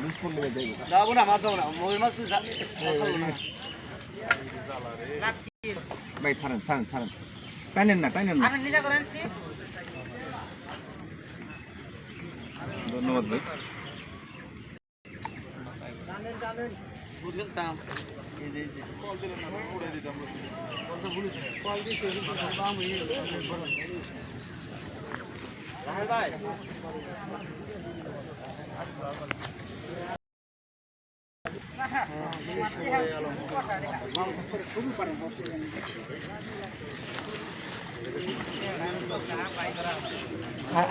loose পড়লে যাইব যাবো না মাছ যাবো না মই মাছ কি ভাই ছাড়েন ছাড়েন ছাড়েন টাইনেন না আপনি নিজে করেন ধন্যবাদ ভাই জানেন বুঝলেন কাম এই যে কল দিলেন না উড়ে দিতাম কল তো ভুলিস কল দিতে বাম হয়ে বড় রাহেল ভাই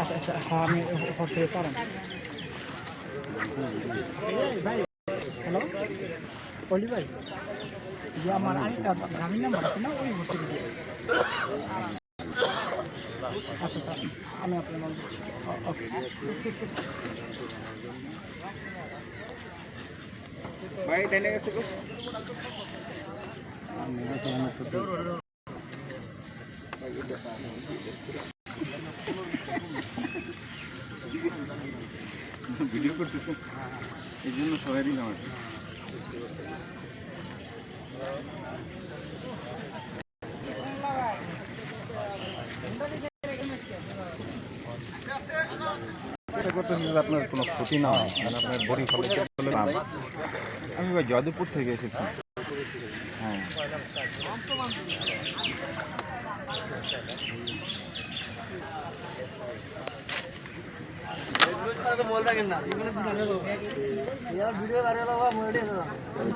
আচ্ছা হ্যাঁ আমি হচ্ছে কারণ হ্যালো অলি ভাই যে আমার আরেকটা গ্রামীণ নাম্বার আছে না ওই হচ্ছে আচ্ছা আমি আপনার নাম ওকে ভাই টাইনে গেছে গো ভিডিও করতেছেন এই জন্য সবাই দিলাম আর আপনার কোনো ক্ষতি না হয় মানে আপনার বড়ি ফলে আমি ভাই জয়দেবপুর থেকে এসেছি হ্যাঁ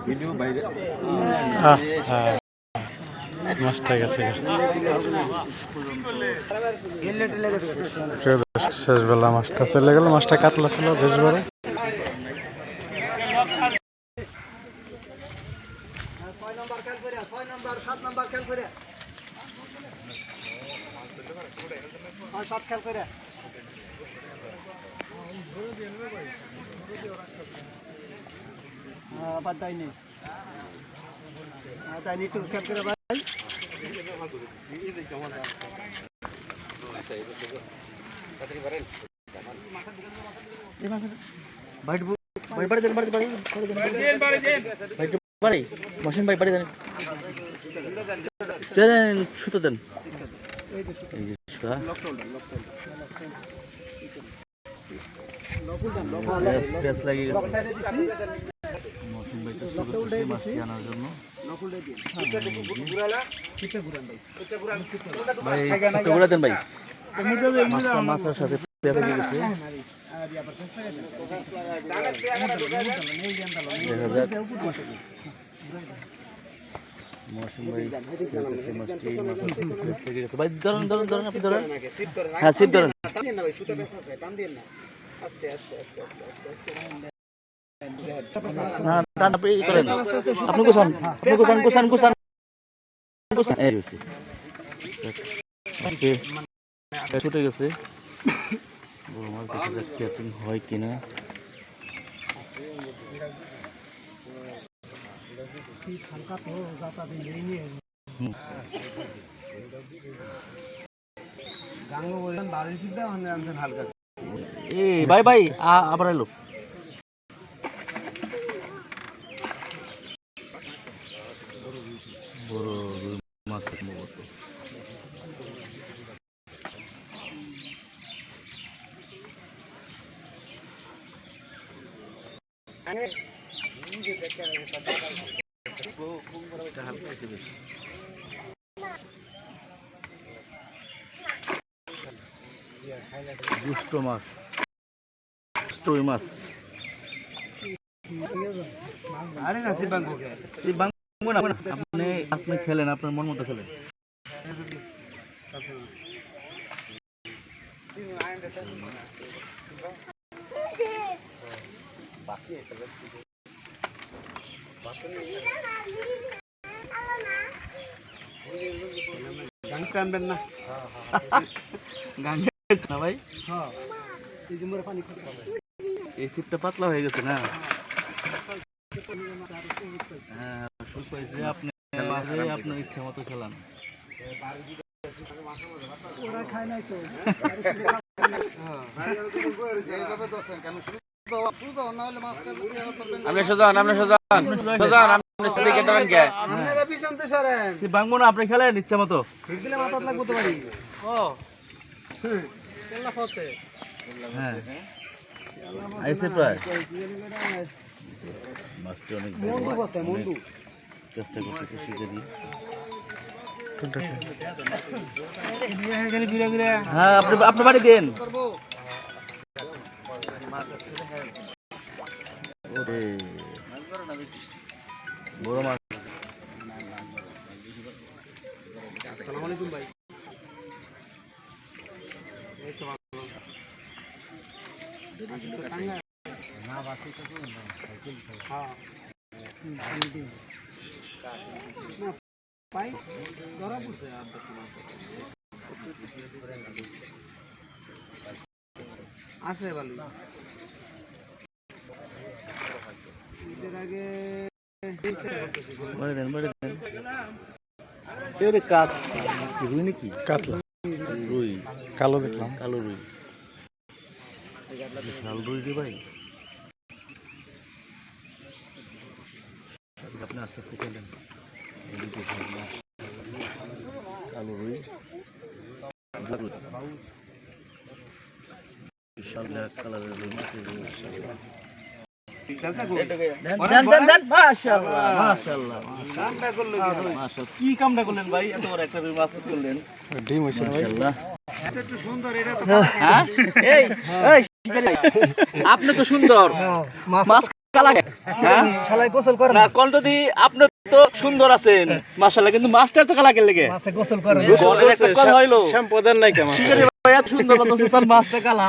ভিডিও বাইরে মাছটা গেছে শেষবেলা মাছটা চলে গেল মাছটা কাতলা ছিল বেশ বড় মশিন ভাই বাড়ি দেন সুতো দেন আনার জন্য ঘুরা দেন ভাই মাছের সাথে গেছে মৌসুম ভাই ভাই ধরেন ধরেন ধরেন আপনি ধরেন হ্যাঁ সিট ধরেন আপনি কুসান কুসান কুসান কুসান ছুটে গেছে বড় মাছ দেখে যাচ্ছি আছেন হয় কিনা ভাই ভাই আবার এলো বড় মাছ সম্ভবত দুষ্ট মাছ স্টোই মাছ আরে না শিবাঙ্গ না আপনি আপনি খেলেন আপনার মন মতো খেলেন গান কানবেন না গান না ভাই এই ছিপটা পাতলা হয়ে গেছে না হ্যাঁ আপনি আপনার ইচ্ছা মতো খেলান ওরা খায় নাই তো আপনি সোজান আপনি সোজান সোজান আপনি সিলিকে টানেন কে আপনারা পিছনতে সরেন সে ভাঙবো না আপনি খেলেন ইচ্ছা মতো ঠিক দিলে মাথাত লাগবো তো বাড়ি হ্যাঁ আইসে প্রায় মাছটি অনেক মন্ডু বসে মন্ডু চেষ্টা করতেছে শিখে দিয়ে হ্যাঁ আপনি আপনার বাড়ি দেন ওরে বড় মাছ পাই ধরা পড়ছে আছে ভালো ঈদের আগে বাড়ি দেন এবারে কাঠ রুই নাকি কাতলা রুই কালো দেখলাম কালো রুই লাল রুই রে ভাই আপনি আস্তে আস্তে খেলেন কালো রুই বিশাল ব্ল্যাক কালারের রুই মাছ কি কামটা করলেন ভাই এত বড় একটা রুই মাছ করলেন ডিম হয়েছে ভাই একটু সুন্দর এটা তো হ্যাঁ এই এই শিকারি ভাই, আপনি তো সুন্দর মাছ কালা হ্যাঁ শালাই গোসল করে না কোন যদি আপনি তো সুন্দর আছেন মাশাআল্লাহ কিন্তু মাছটা তো কালা কেন লাগে মাছে গোসল করে বলের একটা কথা হইলো শ্যাম্পু দেন নাই কেমন শিকারি ভাই এত সুন্দর কথা তার মাছটা কালা